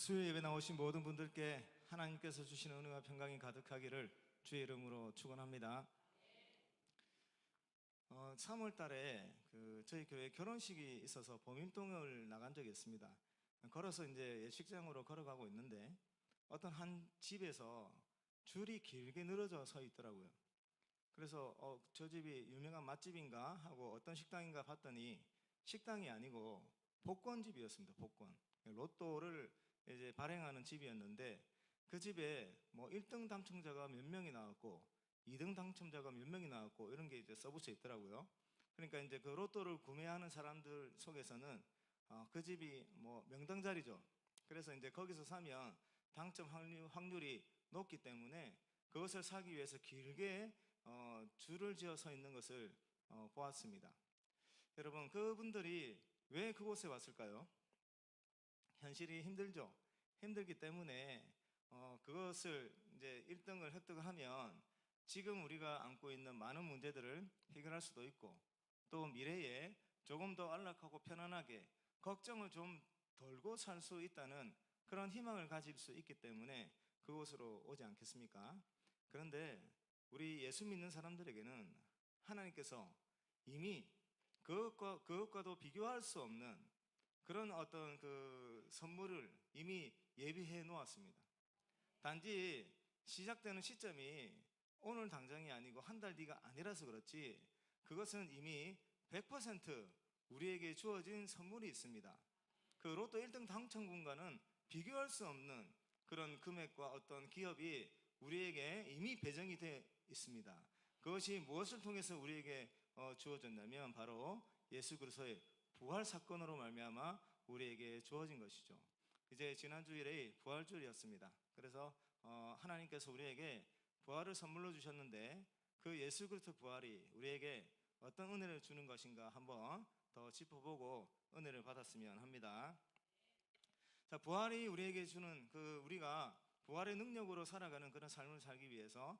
수요 예배 나오신 모든 분들께 하나님께서 주시는 은혜와 평강이 가득하기를 주의 이름으로 축원합니다. 3월 달에 저희 교회 결혼식이 있어서 범인동을 나간 적이 있습니다. 걸어서 이제 예식장으로 걸어가고 있는데 어떤 한 집에서 줄이 길게 늘어져 서 있더라고요. 그래서 저 집이 유명한 맛집인가 하고 어떤 식당인가 봤더니 식당이 아니고 복권집이었습니다. 복권 로또를 이제 발행하는 집이었는데 그 집에 뭐 1등 당첨자가 몇 명이 나왔고 2등 당첨자가 몇 명이 나왔고 이런 게 이제 써붙여 있더라고요. 그러니까 이제 그 로또를 구매하는 사람들 속에서는 그 집이 뭐 명당 자리죠. 그래서 이제 거기서 사면 당첨 확률이 높기 때문에 그것을 사기 위해서 길게 줄을 지어 서 있는 것을 보았습니다. 여러분, 그분들이 왜 그곳에 왔을까요? 현실이 힘들죠. 힘들기 때문에 그것을 이제 1등을 획득을 하면 지금 우리가 안고 있는 많은 문제들을 해결할 수도 있고 또 미래에 조금 더 안락하고 편안하게 걱정을 좀 덜고 살 수 있다는 그런 희망을 가질 수 있기 때문에 그곳으로 오지 않겠습니까? 그런데 우리 예수 믿는 사람들에게는 하나님께서 이미 그것과도 비교할 수 없는 그런 어떤 그 선물을 이미 예비해 놓았습니다. 단지 시작되는 시점이 오늘 당장이 아니고 한 달 뒤가 아니라서 그렇지 그것은 이미 100% 우리에게 주어진 선물이 있습니다. 그 로또 1등 당첨금과는 비교할 수 없는 그런 금액과 어떤 기업이 우리에게 이미 배정이 되어 있습니다. 그것이 무엇을 통해서 우리에게 주어졌냐면 바로 예수 그리스도의 부활 사건으로 말미암아 우리에게 주어진 것이죠. 이제 지난 주일에 부활주일이었습니다. 그래서 하나님께서 우리에게 부활을 선물로 주셨는데 그 예수 그리스도 부활이 우리에게 어떤 은혜를 주는 것인가 한번 더 짚어보고 은혜를 받았으면 합니다. 자, 부활이 우리에게 주는 우리가 부활의 능력으로 살아가는 그런 삶을 살기 위해서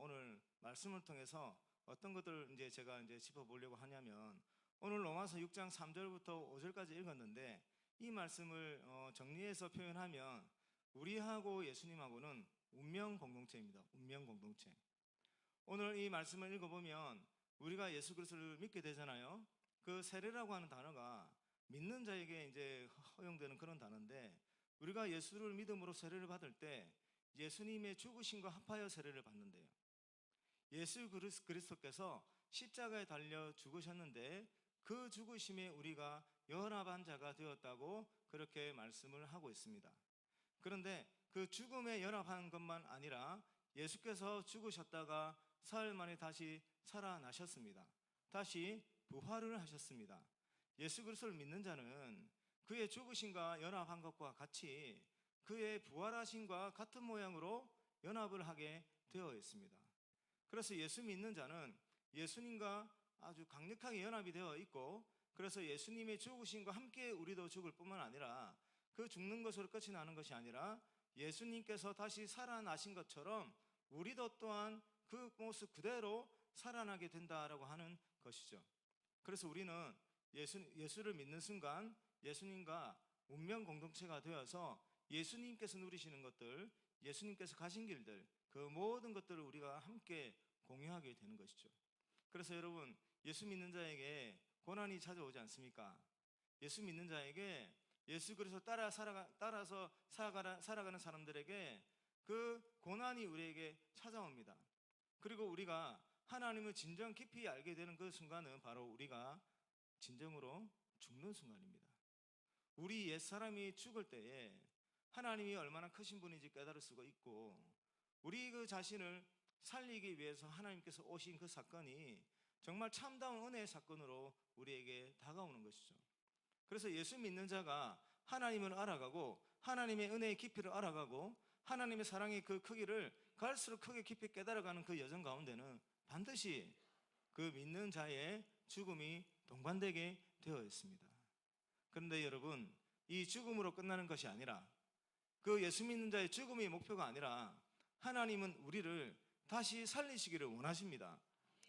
오늘 말씀을 통해서 어떤 것들을 이제 제가 이제 짚어보려고 하냐면 오늘 로마서 6장 3절부터 5절까지 읽었는데 이 말씀을 정리해서 표현하면 우리하고 예수님하고는 운명 공동체입니다. 운명 공동체. 오늘 이 말씀을 읽어보면 우리가 예수 그리스도를 믿게 되잖아요. 그 세례라고 하는 단어가 믿는 자에게 이제 허용되는 그런 단어인데 우리가 예수를 믿음으로 세례를 받을 때 예수님의 죽으심과 합하여 세례를 받는데요. 예수 그리스도께서 십자가에 달려 죽으셨는데 그 죽으심에 우리가 연합한 자가 되었다고 그렇게 말씀을 하고 있습니다. 그런데 그 죽음에 연합한 것만 아니라 예수께서 죽으셨다가 사흘 만에 다시 살아나셨습니다. 다시 부활을 하셨습니다. 예수 그리스도를 믿는 자는 그의 죽으심과 연합한 것과 같이 그의 부활하심과 같은 모양으로 연합을 하게 되어 있습니다. 그래서 예수 믿는 자는 예수님과 아주 강력하게 연합이 되어 있고 그래서 예수님의 죽으심과 함께 우리도 죽을 뿐만 아니라 그 죽는 것으로 끝이 나는 것이 아니라 예수님께서 다시 살아나신 것처럼 우리도 또한 그 모습 그대로 살아나게 된다라고 하는 것이죠. 그래서 우리는 예수를 믿는 순간 예수님과 운명 공동체가 되어서 예수님께서 누리시는 것들, 예수님께서 가신 길들, 그 모든 것들을 우리가 함께 공유하게 되는 것이죠. 그래서 여러분, 예수 믿는 자에게 고난이 찾아오지 않습니까? 예수 믿는 자에게 예수 그리스도 따라서 살아가는 사람들에게 그 고난이 우리에게 찾아옵니다. 그리고 우리가 하나님을 진정 깊이 알게 되는 그 순간은 바로 우리가 진정으로 죽는 순간입니다. 우리 옛사람이 죽을 때에 하나님이 얼마나 크신 분인지 깨달을 수가 있고 우리 그 자신을 살리기 위해서 하나님께서 오신 그 사건이 정말 참다운 은혜의 사건으로 우리에게 다가오는 것이죠. 그래서 예수 믿는 자가 하나님을 알아가고 하나님의 은혜의 깊이를 알아가고 하나님의 사랑의 그 크기를 갈수록 크게 깊이 깨달아가는 그 여정 가운데는 반드시 그 믿는 자의 죽음이 동반되게 되어 있습니다. 그런데 여러분, 이 죽음으로 끝나는 것이 아니라 그 예수 믿는 자의 죽음이 목표가 아니라 하나님은 우리를 다시 살리시기를 원하십니다.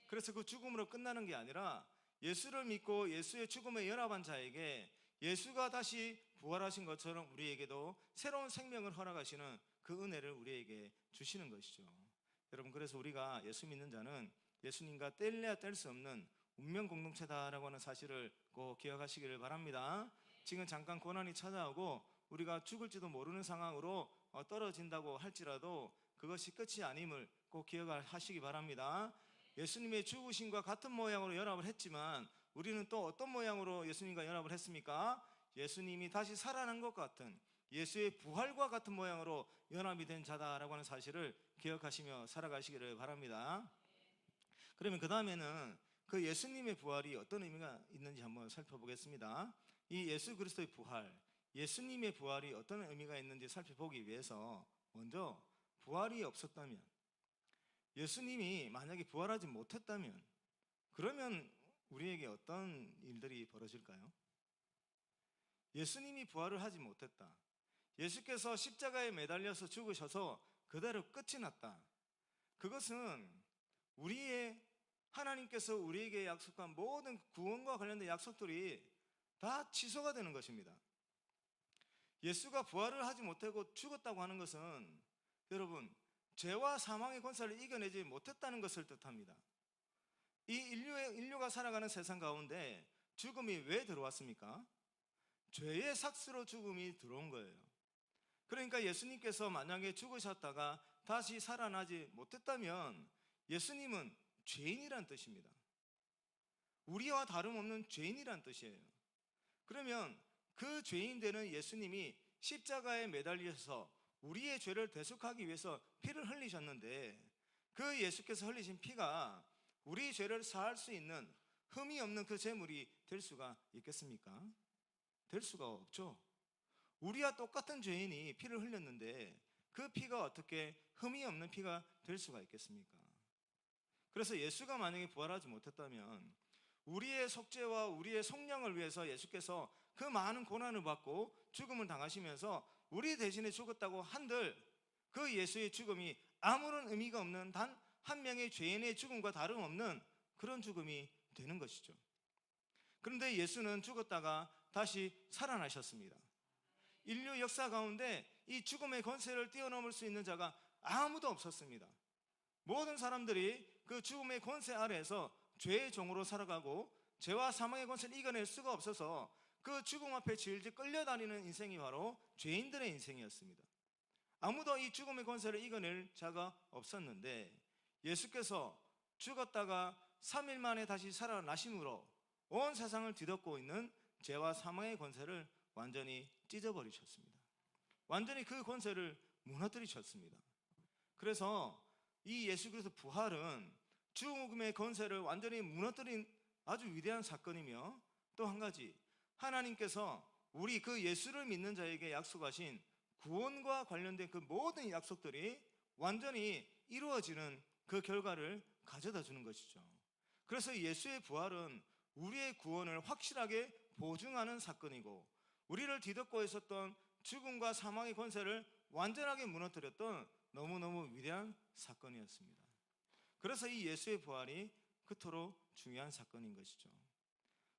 그래서 그 죽음으로 끝나는 게 아니라 예수를 믿고 예수의 죽음에 연합한 자에게 예수가 다시 부활하신 것처럼 우리에게도 새로운 생명을 허락하시는 그 은혜를 우리에게 주시는 것이죠. 여러분, 그래서 우리가 예수 믿는 자는 예수님과 뗄래야 뗄 수 없는 운명 공동체다라고 하는 사실을 꼭 기억하시기를 바랍니다. 지금 잠깐 고난이 찾아오고 우리가 죽을지도 모르는 상황으로 떨어진다고 할지라도 그것이 끝이 아님을 꼭 기억하시기 바랍니다. 예수님의 죽으심과 같은 모양으로 연합을 했지만 우리는 또 어떤 모양으로 예수님과 연합을 했습니까? 예수님이 다시 살아난 것 같은, 예수의 부활과 같은 모양으로 연합이 된 자다라고 하는 사실을 기억하시며 살아가시기를 바랍니다. 그러면 그 다음에는 그 예수님의 부활이 어떤 의미가 있는지 한번 살펴보겠습니다. 이 예수 그리스도의 부활, 예수님의 부활이 어떤 의미가 있는지 살펴보기 위해서 먼저 부활이 없었다면, 예수님이 만약에 부활하지 못했다면 그러면 우리에게 어떤 일들이 벌어질까요? 예수님이 부활을 하지 못했다, 예수께서 십자가에 매달려서 죽으셔서 그대로 끝이 났다, 그것은 우리의 하나님께서 우리에게 약속한 모든 구원과 관련된 약속들이 다 취소가 되는 것입니다. 예수가 부활을 하지 못하고 죽었다고 하는 것은 여러분, 죄와 사망의 권세를 이겨내지 못했다는 것을 뜻합니다. 이 인류가 살아가는 세상 가운데 죽음이 왜 들어왔습니까? 죄의 삭스로 죽음이 들어온 거예요. 그러니까 예수님께서 만약에 죽으셨다가 다시 살아나지 못했다면 예수님은 죄인이란 뜻입니다. 우리와 다름없는 죄인이란 뜻이에요. 그러면 그 죄인 되는 예수님이 십자가에 매달려서 우리의 죄를 대속하기 위해서 피를 흘리셨는데, 그 예수께서 흘리신 피가 우리 죄를 사할 수 있는 흠이 없는 그 제물이 될 수가 있겠습니까? 될 수가 없죠. 우리와 똑같은 죄인이 피를 흘렸는데 그 피가 어떻게 흠이 없는 피가 될 수가 있겠습니까? 그래서 예수가 만약에 부활하지 못했다면 우리의 속죄와 우리의 속량을 위해서 예수께서 그 많은 고난을 받고 죽음을 당하시면서 우리 대신에 죽었다고 한들 그 예수의 죽음이 아무런 의미가 없는 단 한 명의 죄인의 죽음과 다름없는 그런 죽음이 되는 것이죠. 그런데 예수는 죽었다가 다시 살아나셨습니다. 인류 역사 가운데 이 죽음의 권세를 뛰어넘을 수 있는 자가 아무도 없었습니다. 모든 사람들이 그 죽음의 권세 아래에서 죄의 종으로 살아가고 죄와 사망의 권세를 이겨낼 수가 없어서 그 죽음 앞에 질질 끌려다니는 인생이 바로 죄인들의 인생이었습니다. 아무도 이 죽음의 권세를 이겨낼 자가 없었는데 예수께서 죽었다가 3일 만에 다시 살아나심으로 온 세상을 뒤덮고 있는 죄와 사망의 권세를 완전히 찢어버리셨습니다. 완전히 그 권세를 무너뜨리셨습니다. 그래서 이 예수 그리스도 부활은 죽음의 권세를 완전히 무너뜨린 아주 위대한 사건이며, 또 한 가지 하나님께서 우리 그 예수를 믿는 자에게 약속하신 구원과 관련된 그 모든 약속들이 완전히 이루어지는 그 결과를 가져다 주는 것이죠. 그래서 예수의 부활은 우리의 구원을 확실하게 보증하는 사건이고 우리를 뒤덮고 있었던 죽음과 사망의 권세를 완전하게 무너뜨렸던 너무너무 위대한 사건이었습니다. 그래서 이 예수의 부활이 그토록 중요한 사건인 것이죠.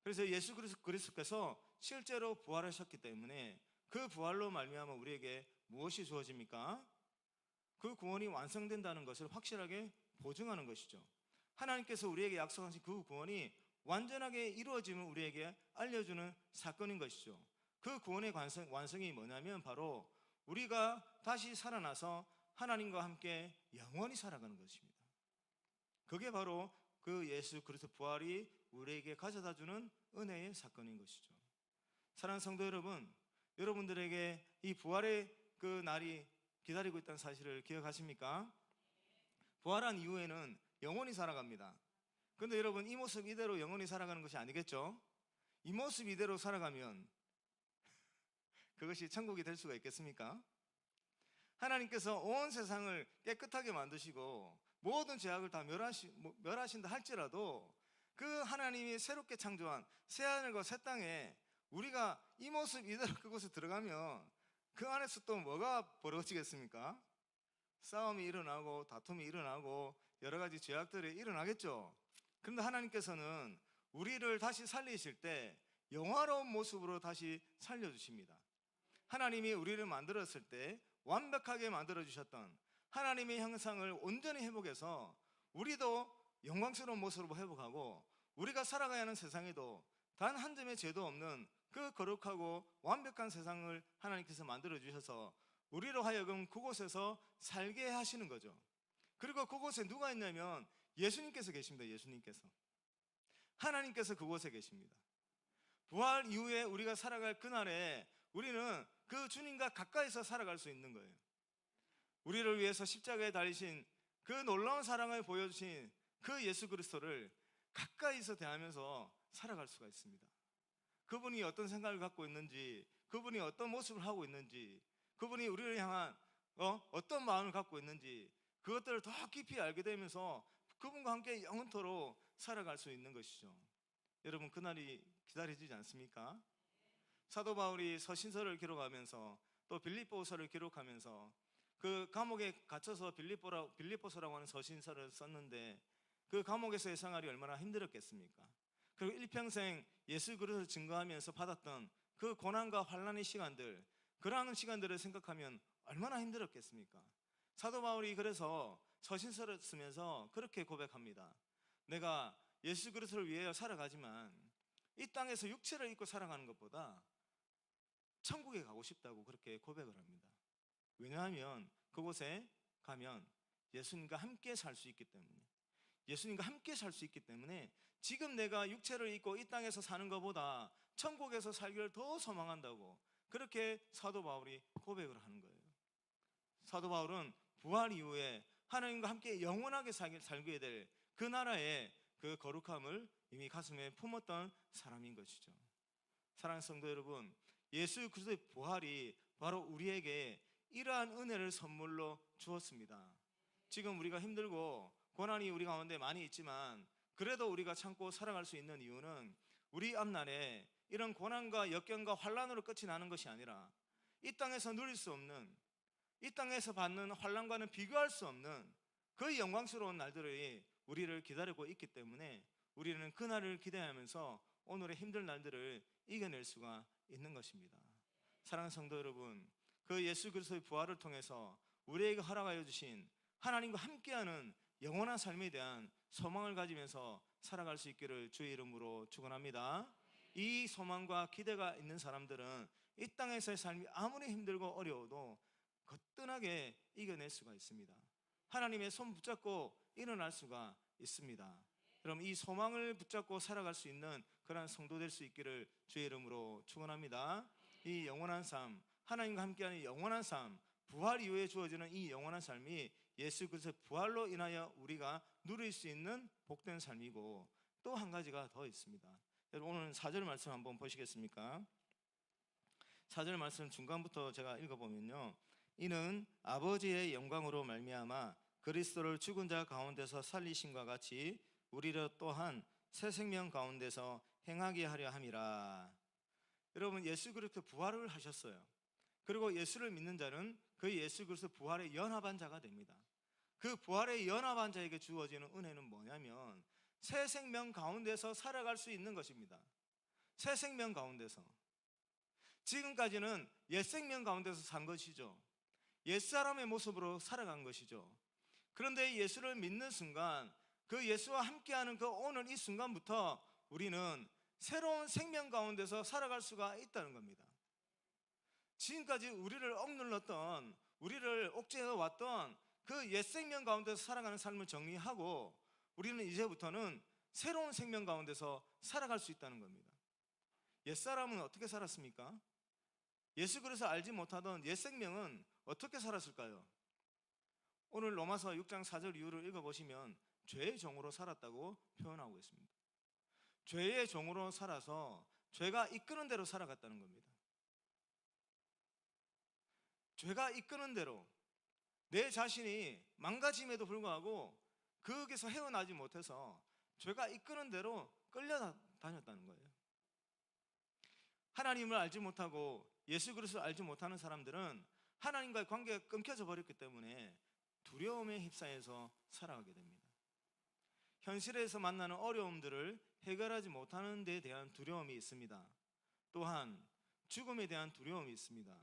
그래서 예수 그리스도께서 실제로 부활하셨기 때문에 그 부활로 말미암아 우리에게 무엇이 주어집니까? 그 구원이 완성된다는 것을 확실하게 보증하는 것이죠. 하나님께서 우리에게 약속하신 그 구원이 완전하게 이루어짐을 우리에게 알려주는 사건인 것이죠. 그 구원의 완성이 뭐냐면 바로 우리가 다시 살아나서 하나님과 함께 영원히 살아가는 것입니다. 그게 바로 그 예수 그리스도 부활이 우리에게 가져다주는 은혜의 사건인 것이죠. 사랑하는 성도 여러분, 여러분들에게 이 부활의 그 날이 기다리고 있다는 사실을 기억하십니까? 부활한 이후에는 영원히 살아갑니다. 그런데 여러분, 이 모습 이대로 영원히 살아가는 것이 아니겠죠? 이 모습 이대로 살아가면 그것이 천국이 될 수가 있겠습니까? 하나님께서 온 세상을 깨끗하게 만드시고 모든 죄악을 다 멸하신다 할지라도 그 하나님이 새롭게 창조한 새하늘과 새 땅에 우리가 이 모습 이대로 그곳에 들어가면 그 안에서 또 뭐가 벌어지겠습니까? 싸움이 일어나고 다툼이 일어나고 여러 가지 죄악들이 일어나겠죠. 그런데 하나님께서는 우리를 다시 살리실 때 영화로운 모습으로 다시 살려주십니다. 하나님이 우리를 만들었을 때 완벽하게 만들어 주셨던 하나님의 형상을 온전히 회복해서 우리도 영광스러운 모습으로 회복하고 우리가 살아가야 하는 세상에도 단 한 점의 죄도 없는 그 거룩하고 완벽한 세상을 하나님께서 만들어 주셔서 우리로 하여금 그곳에서 살게 하시는 거죠. 그리고 그곳에 누가 있냐면 예수님께서 계십니다. 예수님께서, 하나님께서 그곳에 계십니다. 부활 이후에 우리가 살아갈 그날에 우리는 그 주님과 가까이서 살아갈 수 있는 거예요. 우리를 위해서 십자가에 달리신 그 놀라운 사랑을 보여주신 그 예수 그리스도를 가까이서 대하면서 살아갈 수가 있습니다. 그분이 어떤 생각을 갖고 있는지, 그분이 어떤 모습을 하고 있는지, 그분이 우리를 향한 어떤 마음을 갖고 있는지, 그것들을 더 깊이 알게 되면서 그분과 함께 영원토록 살아갈 수 있는 것이죠. 여러분, 그날이 기다려지지 않습니까? 사도 바울이 서신서를 기록하면서 또 빌립보서를 기록하면서 그 감옥에 갇혀서 빌립보서라고 하는 서신서를 썼는데 그 감옥에서의 생활이 얼마나 힘들었겠습니까? 그리고 일평생 예수 그리스도를 증거하면서 받았던 그 고난과 환난의 시간들, 그러한 시간들을 생각하면 얼마나 힘들었겠습니까? 사도 바울이 그래서 서신서를 쓰면서 그렇게 고백합니다. 내가 예수 그리스도를 위하여 살아가지만 이 땅에서 육체를 입고 살아가는 것보다 천국에 가고 싶다고 그렇게 고백을 합니다. 왜냐하면 그곳에 가면 예수님과 함께 살 수 있기 때문에, 예수님과 함께 살 수 있기 때문에 지금 내가 육체를 입고 이 땅에서 사는 것보다 천국에서 살기를 더 소망한다고 그렇게 사도 바울이 고백을 하는 거예요. 사도 바울은 부활 이후에 하나님과 함께 영원하게 살게 될 그 나라의 그 거룩함을 이미 가슴에 품었던 사람인 것이죠. 사랑하는 성도 여러분, 예수 그리스도의 부활이 바로 우리에게 이러한 은혜를 선물로 주었습니다. 지금 우리가 힘들고 고난이 우리 가운데 많이 있지만 그래도 우리가 참고 살아갈 수 있는 이유는 우리 앞날에 이런 고난과 역경과 환난으로 끝이 나는 것이 아니라 이 땅에서 누릴 수 없는, 이 땅에서 받는 환난과는 비교할 수 없는 그 영광스러운 날들이 우리를 기다리고 있기 때문에 우리는 그날을 기대하면서 오늘의 힘든 날들을 이겨낼 수가 있는 것입니다. 사랑하는 성도 여러분, 그 예수 그리스도의 부활을 통해서 우리에게 허락하여 주신 하나님과 함께하는 영원한 삶에 대한 소망을 가지면서 살아갈 수 있기를 주의 이름으로 축원합니다. 이 소망과 기대가 있는 사람들은 이 땅에서의 삶이 아무리 힘들고 어려워도 거뜬하게 이겨낼 수가 있습니다. 하나님의 손 붙잡고 일어날 수가 있습니다. 그럼 이 소망을 붙잡고 살아갈 수 있는 그러한 성도 될 수 있기를 주의 이름으로 축원합니다. 이 영원한 삶, 하나님과 함께하는 영원한 삶, 부활 이후에 주어지는 이 영원한 삶이 예수 그리스도의 부활로 인하여 우리가 누릴 수 있는 복된 삶이고, 또 한 가지가 더 있습니다. 여러분, 오늘 4절 말씀 한번 보시겠습니까? 4절 말씀 중간부터 제가 읽어보면요, 이는 아버지의 영광으로 말미암아 그리스도를 죽은 자 가운데서 살리심과 같이 우리를 또한 새 생명 가운데서 행하게 하려 함이라. 여러분, 예수 그리스도 부활을 하셨어요. 그리고 예수를 믿는 자는 그 예수 그리스도 부활에 연합한 자가 됩니다. 그 부활에 연합한 자에게 주어지는 은혜는 뭐냐면 새 생명 가운데서 살아갈 수 있는 것입니다. 새 생명 가운데서. 지금까지는 옛 생명 가운데서 산 것이죠. 옛사람의 모습으로 살아간 것이죠. 그런데 예수를 믿는 순간, 그 예수와 함께하는 그 오늘 이 순간부터 우리는 새로운 생명 가운데서 살아갈 수가 있다는 겁니다. 지금까지 우리를 억눌렀던, 우리를 옥죄해왔던 그 옛 생명 가운데서 살아가는 삶을 정리하고 우리는 이제부터는 새로운 생명 가운데서 살아갈 수 있다는 겁니다. 옛사람은 어떻게 살았습니까? 예수 그리스도 알지 못하던 옛 생명은 어떻게 살았을까요? 오늘 로마서 6장 4절 이후를 읽어보시면 죄의 종으로 살았다고 표현하고 있습니다. 죄의 종으로 살아서 죄가 이끄는 대로 살아갔다는 겁니다. 죄가 이끄는 대로 내 자신이 망가짐에도 불구하고 거기서 헤어나지 못해서 죄가 이끄는 대로 끌려다녔다는 거예요. 하나님을 알지 못하고 예수 그리스도를 알지 못하는 사람들은 하나님과의 관계가 끊겨져 버렸기 때문에 두려움에 휩싸여서 살아가게 됩니다. 현실에서 만나는 어려움들을 해결하지 못하는 데에 대한 두려움이 있습니다. 또한 죽음에 대한 두려움이 있습니다.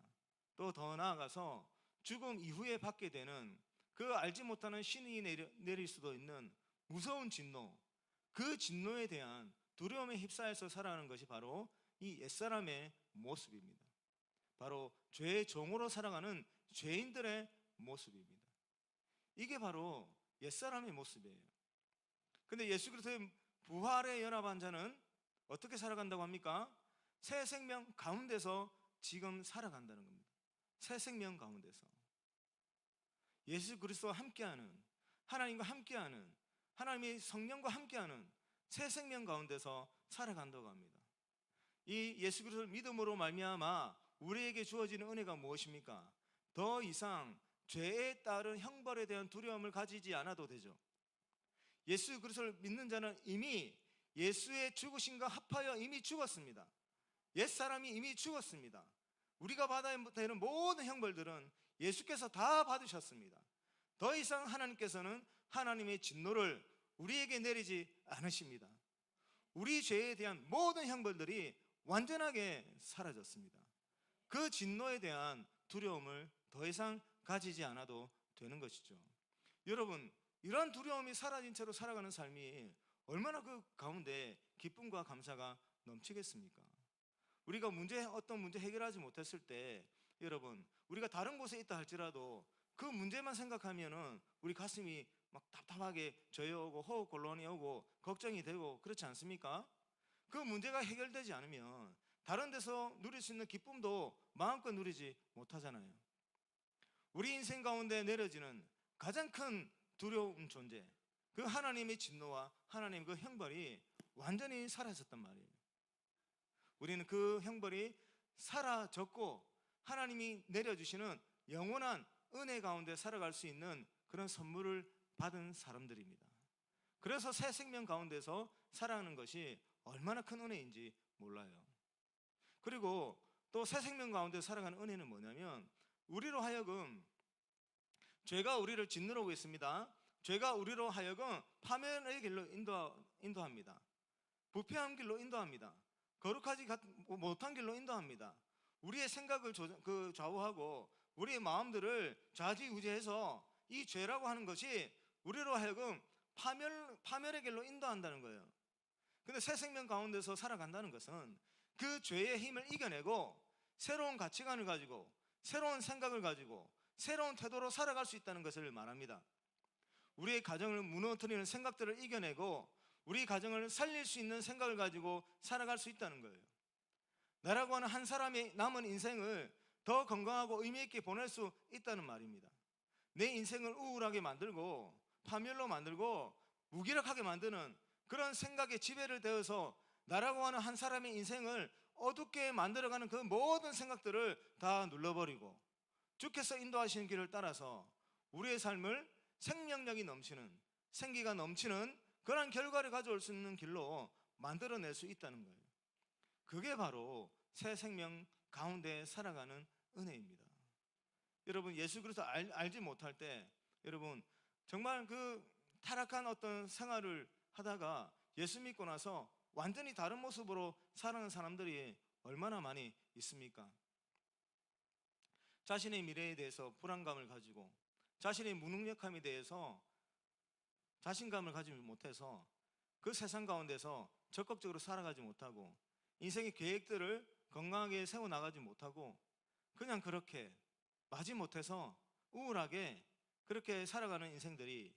또 더 나아가서 죽음 이후에 받게 되는 그 알지 못하는 신이 내릴 수도 있는 무서운 진노, 그 진노에 대한 두려움에 휩싸여서 살아가는 것이 바로 이 옛사람의 모습입니다. 바로 죄의 종으로 살아가는 죄인들의 모습입니다. 이게 바로 옛사람의 모습이에요. 근데 예수 그리스도의 부활에 연합한 자는 어떻게 살아간다고 합니까? 새 생명 가운데서 지금 살아간다는 겁니다. 새 생명 가운데서 예수 그리스도와 함께하는, 하나님과 함께하는, 하나님의 성령과 함께하는 새 생명 가운데서 살아간다고 합니다. 이 예수 그리스도를 믿음으로 말미암아 우리에게 주어지는 은혜가 무엇입니까? 더 이상 죄에 따른 형벌에 대한 두려움을 가지지 않아도 되죠. 예수 그리스도를 믿는 자는 이미 예수의 죽으심과 합하여 이미 죽었습니다. 옛사람이 이미 죽었습니다. 우리가 받아야 되는 모든 형벌들은 예수께서 다 받으셨습니다. 더 이상 하나님께서는 하나님의 진노를 우리에게 내리지 않으십니다. 우리 죄에 대한 모든 형벌들이 완전하게 사라졌습니다. 그 진노에 대한 두려움을 더 이상 가지지 않아도 되는 것이죠. 여러분, 이러한 두려움이 사라진 채로 살아가는 삶이 얼마나 그 가운데 기쁨과 감사가 넘치겠습니까? 우리가 어떤 문제 해결하지 못했을 때, 여러분, 우리가 다른 곳에 있다 할지라도 그 문제만 생각하면은 우리 가슴이 막 답답하게 저여오고 호흡곤란이 오고 걱정이 되고 그렇지 않습니까? 그 문제가 해결되지 않으면 다른 데서 누릴 수 있는 기쁨도 마음껏 누리지 못하잖아요. 우리 인생 가운데 내려지는 가장 큰 두려운 존재, 그 하나님의 진노와 하나님의 그 형벌이 완전히 사라졌단 말이에요. 우리는 그 형벌이 사라졌고 하나님이 내려주시는 영원한 은혜 가운데 살아갈 수 있는 그런 선물을 받은 사람들입니다. 그래서 새 생명 가운데서 살아가는 것이 얼마나 큰 은혜인지 몰라요. 그리고 또 새 생명 가운데 살아가는 은혜는 뭐냐면, 우리로 하여금, 죄가 우리를 짓누르고 있습니다. 죄가 우리로 하여금 파멸의 길로 인도합니다. 부패한 길로 인도합니다. 거룩하지 못한 길로 인도합니다. 우리의 생각을 좌우하고 우리의 마음들을 좌지우지해서 이 죄라고 하는 것이 우리로 하여금 파멸의 길로 인도한다는 거예요. 근데 새 생명 가운데서 살아간다는 것은 그 죄의 힘을 이겨내고 새로운 가치관을 가지고 새로운 생각을 가지고 새로운 태도로 살아갈 수 있다는 것을 말합니다. 우리의 가정을 무너뜨리는 생각들을 이겨내고 우리 가정을 살릴 수 있는 생각을 가지고 살아갈 수 있다는 거예요. 나라고 하는 한 사람의 남은 인생을 더 건강하고 의미 있게 보낼 수 있다는 말입니다. 내 인생을 우울하게 만들고 파멸로 만들고 무기력하게 만드는 그런 생각에 지배를 되어서 나라고 하는 한 사람의 인생을 어둡게 만들어가는 그 모든 생각들을 다 눌러버리고 주께서 인도하시는 길을 따라서 우리의 삶을 생명력이 넘치는, 생기가 넘치는 그런 결과를 가져올 수 있는 길로 만들어낼 수 있다는 거예요. 그게 바로 새 생명 가운데 살아가는 은혜입니다. 여러분, 예수 그리스도 알지 못할 때, 여러분 정말 그 타락한 어떤 생활을 하다가 예수 믿고 나서 완전히 다른 모습으로 살아가는 사람들이 얼마나 많이 있습니까? 자신의 미래에 대해서 불안감을 가지고 자신의 무능력함에 대해서 자신감을 가지지 못해서 그 세상 가운데서 적극적으로 살아가지 못하고 인생의 계획들을 건강하게 세워나가지 못하고 그냥 그렇게 마지못해서 우울하게 그렇게 살아가는 인생들이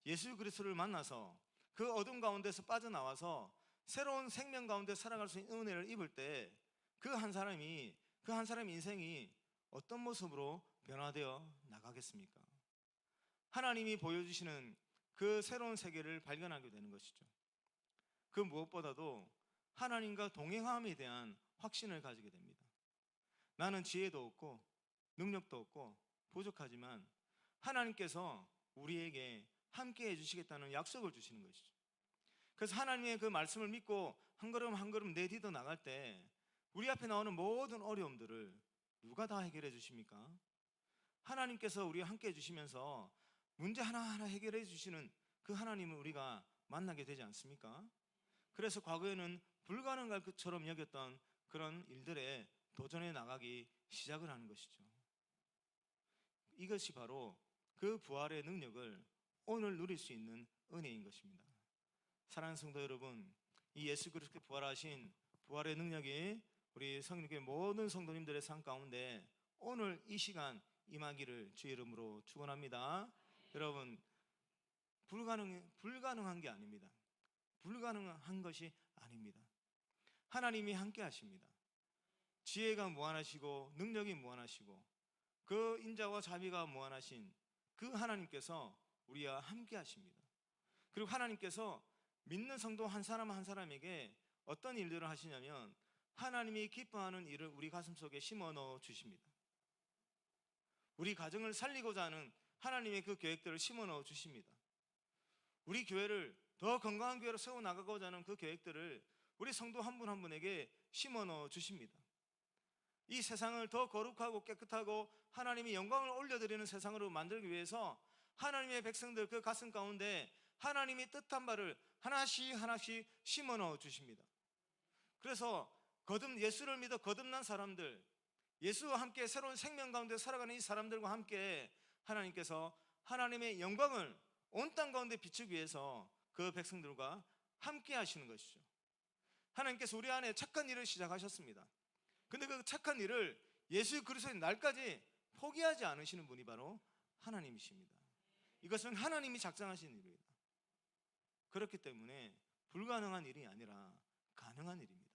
예수 그리스도를 만나서 그 어둠 가운데서 빠져나와서 새로운 생명 가운데 살아갈 수 있는 은혜를 입을 때 그 한 사람의 인생이 어떤 모습으로 변화되어 나가겠습니까? 하나님이 보여주시는 그 새로운 세계를 발견하게 되는 것이죠. 그 무엇보다도 하나님과 동행함에 대한 확신을 가지게 됩니다. 나는 지혜도 없고 능력도 없고 부족하지만 하나님께서 우리에게 함께 해주시겠다는 약속을 주시는 것이죠. 그래서 하나님의 그 말씀을 믿고 한 걸음 한 걸음 내디뎌 나갈 때 우리 앞에 나오는 모든 어려움들을 누가 다 해결해 주십니까? 하나님께서 우리와 함께 해주시면서 문제 하나하나 해결해 주시는 그 하나님을 우리가 만나게 되지 않습니까? 그래서 과거에는 불가능할 것처럼 여겼던 그런 일들에 도전해 나가기 시작을 하는 것이죠. 이것이 바로 그 부활의 능력을 오늘 누릴 수 있는 은혜인 것입니다. 사랑하는 성도 여러분, 이 예수 그리스도께 부활하신 부활의 능력이 우리 성령교회 모든 성도님들의 삶 가운데 오늘 이 시간 임하기를 주의 이름으로 축원합니다. 여러분, 불가능한 게 아닙니다. 불가능한 것이 아닙니다. 하나님이 함께 하십니다. 지혜가 무한하시고 능력이 무한하시고 그 인자와 자비가 무한하신 그 하나님께서 우리와 함께 하십니다. 그리고 하나님께서 믿는 성도 한 사람 한 사람에게 어떤 일들을 하시냐면 하나님이 기뻐하는 일을 우리 가슴속에 심어 넣어 주십니다. 우리 가정을 살리고자 하는 하나님의 그 계획들을 심어 넣어 주십니다. 우리 교회를 더 건강한 교회로 세워나가고자 하는 그 계획들을 우리 성도 한 분 한 분에게 심어 넣어 주십니다. 이 세상을 더 거룩하고 깨끗하고 하나님이 영광을 올려드리는 세상으로 만들기 위해서 하나님의 백성들 그 가슴 가운데 하나님이 뜻한 바를 하나씩 하나씩 심어 넣어 주십니다. 그래서 예수를 믿어 거듭난 사람들, 예수와 함께 새로운 생명 가운데 살아가는 이 사람들과 함께 하나님께서 하나님의 영광을 온 땅 가운데 비추기 위해서 그 백성들과 함께 하시는 것이죠. 하나님께서 우리 안에 착한 일을 시작하셨습니다. 근데 그 착한 일을 예수 그리스도의 날까지 포기하지 않으시는 분이 바로 하나님이십니다. 이것은 하나님이 작정하신 일입니다. 그렇기 때문에 불가능한 일이 아니라 가능한 일입니다.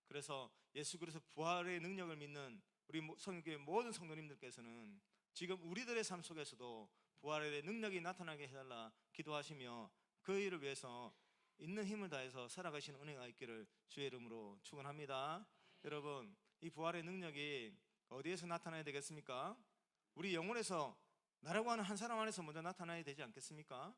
그래서 예수 그리스도 부활의 능력을 믿는 우리 성교회 모든 성도님들께서는 지금 우리들의 삶 속에서도 부활의 능력이 나타나게 해달라 기도하시며 그 일을 위해서 있는 힘을 다해서 살아가시는 은혜가 있기를 주의 이름으로 축원합니다. 여러분, 이 부활의 능력이 어디에서 나타나야 되겠습니까? 우리 영혼에서, 나라고 하는 한 사람 안에서 먼저 나타나야 되지 않겠습니까?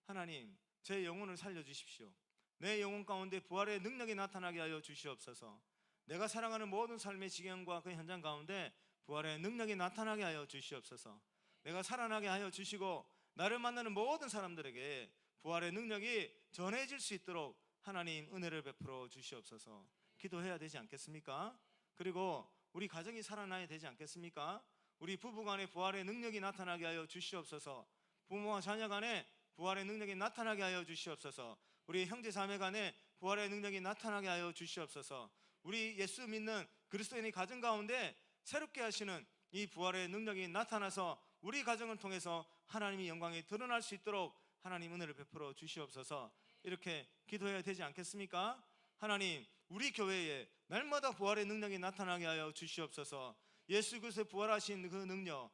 하나님, 제 영혼을 살려주십시오. 내 영혼 가운데 부활의 능력이 나타나게 하여 주시옵소서. 내가 살아가는 모든 삶의 지경과 그 현장 가운데 부활의 능력이 나타나게 하여 주시옵소서. 내가 살아나게 하여 주시고 나를 만나는 모든 사람들에게 부활의 능력이 전해질 수 있도록 하나님 은혜를 베풀어 주시옵소서. 기도해야 되지 않겠습니까? 그리고 우리 가정이 살아나야 되지 않겠습니까? 우리 부부간에 부활의 능력이 나타나게 하여 주시옵소서. 부모와 자녀 간에 부활의 능력이 나타나게 하여 주시옵소서. 우리 형제 자매 간에 부활의 능력이 나타나게 하여 주시옵소서. 우리 예수 믿는 그리스도인의 가정 가운데 새롭게 하시는 이 부활의 능력이 나타나서 우리 가정을 통해서 하나님의 영광이 드러날 수 있도록 하나님 은혜를 베풀어 주시옵소서. 이렇게 기도해야 되지 않겠습니까? 하나님, 우리 교회에 날마다 부활의 능력이 나타나게 하여 주시옵소서. 예수 그리스도의 부활하신 그 능력,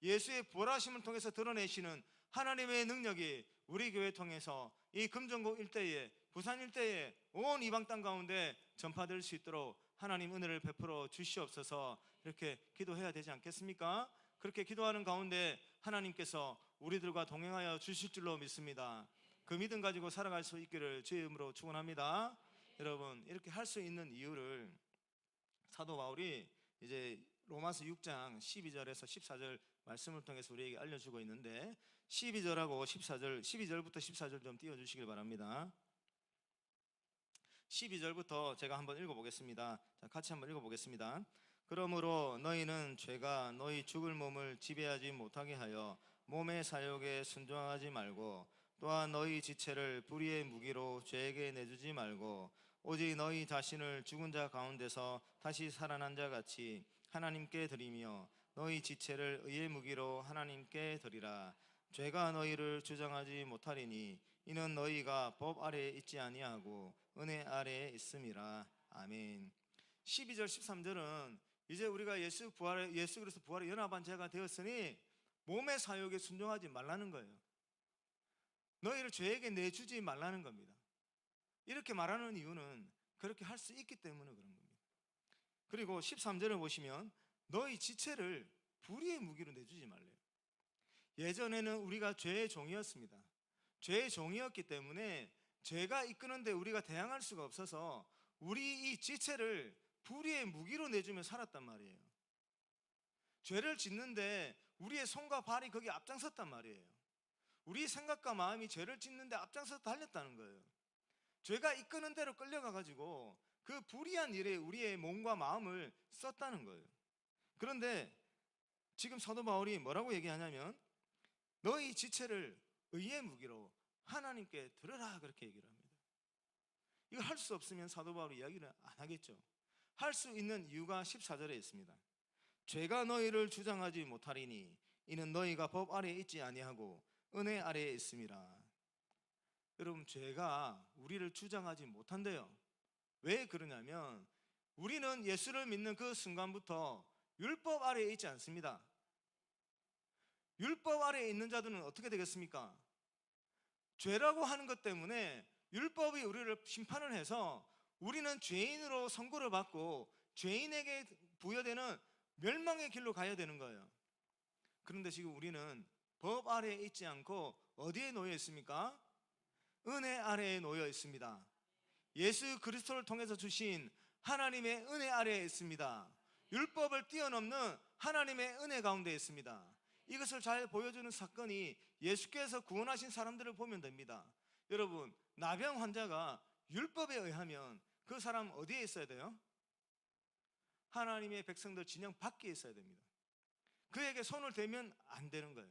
예수의 부활하심을 통해서 드러내시는 하나님의 능력이 우리 교회 통해서 이 금정고 일대에, 부산 일대에 온 이방 땅 가운데 전파될 수 있도록 하나님 은혜를 베풀어 주시옵소서. 이렇게 기도해야 되지 않겠습니까? 그렇게 기도하는 가운데 하나님께서 우리들과 동행하여 주실 줄로 믿습니다. 그 믿음 가지고 살아갈 수 있기를 주의 이름으로 축원합니다. 여러분, 이렇게 할 수 있는 이유를 사도 바울이 이제 로마서 6장 12절에서 14절 말씀을 통해서 우리에게 알려주고 있는데 12절하고 14절, 12절부터 14절 좀 띄워주시길 바랍니다. 12절부터 제가 한번 읽어보겠습니다. 자, 같이 한번 읽어보겠습니다. 그러므로 너희는 죄가 너희 죽을 몸을 지배하지 못하게 하여 몸의 사욕에 순종하지 말고 또한 너희 지체를 불의의 무기로 죄에게 내주지 말고 오직 너희 자신을 죽은 자 가운데서 다시 살아난 자 같이 하나님께 드리며 너희 지체를 의의 무기로 하나님께 드리라. 죄가 너희를 주장하지 못하리니 이는 너희가 법 아래에 있지 아니하고 은혜 아래에 있음이라. 아멘. 12절 13절은 이제 우리가 예수 그리스도 부활의 연합한 자가 되었으니 몸의 사욕에 순종하지 말라는 거예요. 너희를 죄에게 내주지 말라는 겁니다. 이렇게 말하는 이유는 그렇게 할 수 있기 때문에 그런 겁니다. 그리고 13절을 보시면 너희 지체를 불의의 무기로 내주지 말래요. 예전에는 우리가 죄의 종이었습니다. 죄의 종이었기 때문에 죄가 이끄는데 우리가 대항할 수가 없어서 우리 이 지체를 불의의 무기로 내주며 살았단 말이에요. 죄를 짓는데 우리의 손과 발이 거기 앞장섰단 말이에요. 우리 생각과 마음이 죄를 짓는데 앞장서서 달렸다는 거예요. 죄가 이끄는 대로 끌려가가지고 그 불의한 일에 우리의 몸과 마음을 썼다는 거예요. 그런데 지금 사도 바울이 뭐라고 얘기하냐면 너희 지체를 의의 무기로 하나님께 드려라 그렇게 얘기를 합니다. 이거 할 수 없으면 사도 바울이 이야기를 안 하겠죠. 할 수 있는 이유가 14절에 있습니다. 죄가 너희를 주장하지 못하리니 이는 너희가 법 아래에 있지 아니하고 은혜 아래에 있음이라. 여러분, 죄가 우리를 주장하지 못한대요. 왜 그러냐면 우리는 예수를 믿는 그 순간부터 율법 아래에 있지 않습니다. 율법 아래에 있는 자들은 어떻게 되겠습니까? 죄라고 하는 것 때문에 율법이 우리를 심판을 해서 우리는 죄인으로 선고를 받고 죄인에게 부여되는 멸망의 길로 가야 되는 거예요. 그런데 지금 우리는 법 아래에 있지 않고 어디에 놓여 있습니까? 은혜 아래에 놓여 있습니다. 예수 그리스도를 통해서 주신 하나님의 은혜 아래에 있습니다. 율법을 뛰어넘는 하나님의 은혜 가운데 있습니다. 이것을 잘 보여주는 사건이 예수께서 구원하신 사람들을 보면 됩니다. 여러분, 나병 환자가 율법에 의하면 그 사람 어디에 있어야 돼요? 하나님의 백성들 진영 밖에 있어야 됩니다. 그에게 손을 대면 안 되는 거예요.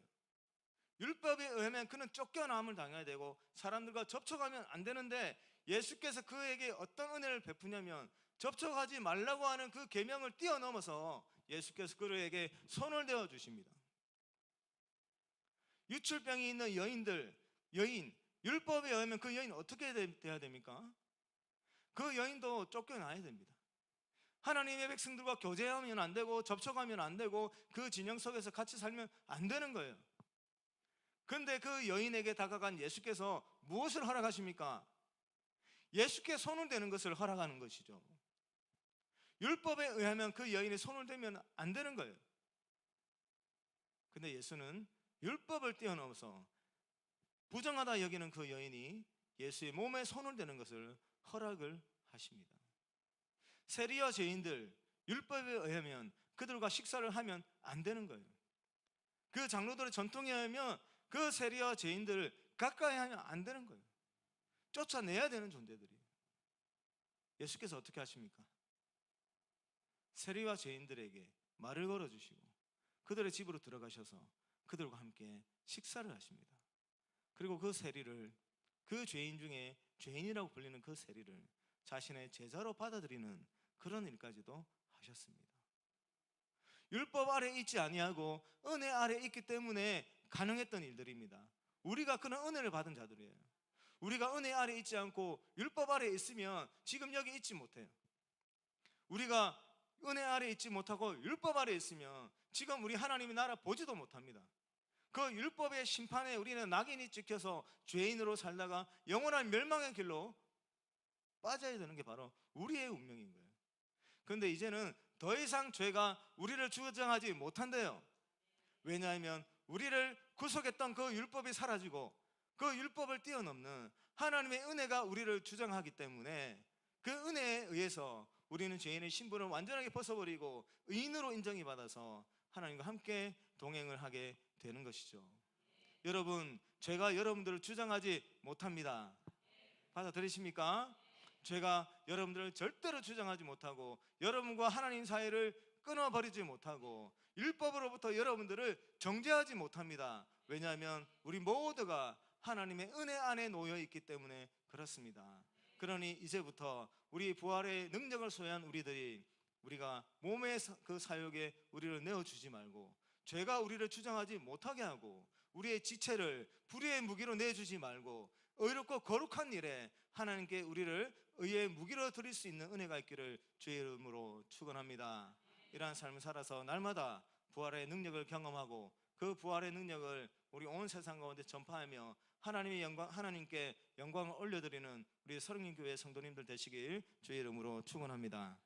율법에 의하면 그는 쫓겨남을 당해야 되고 사람들과 접촉하면 안 되는데 예수께서 그에게 어떤 은혜를 베푸냐면 접촉하지 말라고 하는 그 계명을 뛰어넘어서 예수께서 그에게 손을 대어 주십니다. 유출병이 있는 여인, 율법에 의하면 그 여인 어떻게 돼야 됩니까? 그 여인도 쫓겨나야 됩니다. 하나님의 백성들과 교제하면 안 되고 접촉하면 안 되고 그 진영 속에서 같이 살면 안 되는 거예요. 그런데 그 여인에게 다가간 예수께서 무엇을 허락하십니까? 예수께 손을 대는 것을 허락하는 것이죠. 율법에 의하면 그 여인이 손을 대면 안 되는 거예요. 근데 예수는 율법을 뛰어넘어서 부정하다 여기는 그 여인이 예수의 몸에 손을 대는 것을 허락을 하십니다. 세리와 죄인들, 율법에 의하면 그들과 식사를 하면 안 되는 거예요. 그 장로들의 전통에 의하면 그 세리와 죄인들을 가까이 하면 안 되는 거예요. 쫓아내야 되는 존재들이에요. 예수께서 어떻게 하십니까? 세리와 죄인들에게 말을 걸어주시고 그들의 집으로 들어가셔서 그들과 함께 식사를 하십니다. 그리고 그 세리를, 그 죄인 중에 죄인이라고 불리는 그 세리를 자신의 제자로 받아들이는 그런 일까지도 하셨습니다. 율법 아래 있지 아니하고 은혜 아래 있기 때문에 가능했던 일들입니다. 우리가 그런 은혜를 받은 자들이에요. 우리가 은혜 아래 있지 않고 율법 아래 있으면 지금 여기 있지 못해요. 우리가 은혜 아래 있지 못하고 율법 아래 있으면 지금 우리 하나님의 나라 보지도 못합니다. 그 율법의 심판에 우리는 낙인이 찍혀서 죄인으로 살다가 영원한 멸망의 길로 빠져야 되는 게 바로 우리의 운명인 거예요. 그런데 이제는 더 이상 죄가 우리를 주장하지 못한대요. 왜냐하면 우리를 구속했던 그 율법이 사라지고 그 율법을 뛰어넘는 하나님의 은혜가 우리를 주장하기 때문에 그 은혜에 의해서 우리는 죄인의 신분을 완전하게 벗어버리고 의인으로 인정이 받아서 하나님과 함께 동행을 하게 되는 것이죠. 여러분, 죄가 여러분들을 주장하지 못합니다. 받아들이십니까? 죄가 여러분들을 절대로 주장하지 못하고 여러분과 하나님 사이를 끊어버리지 못하고 율법으로부터 여러분들을 정죄하지 못합니다. 왜냐하면 우리 모두가 하나님의 은혜 안에 놓여 있기 때문에 그렇습니다. 그러니 이제부터 우리 부활의 능력을 소유한 우리가 몸의 그 사욕에 우리를 내어주지 말고 죄가 우리를 주장하지 못하게 하고 우리의 지체를 불의의 무기로 내주지 말고 의롭고 거룩한 일에 하나님께 우리를 의의 무기로 드릴 수 있는 은혜가 있기를 주의 이름으로 축원합니다. 이러한 삶을 살아서 날마다 부활의 능력을 경험하고 그 부활의 능력을 우리 온 세상 가운데 전파하며 하나님께 영광을 올려드리는 우리 서령인교회 성도님들 되시길 주의 이름으로 축원합니다.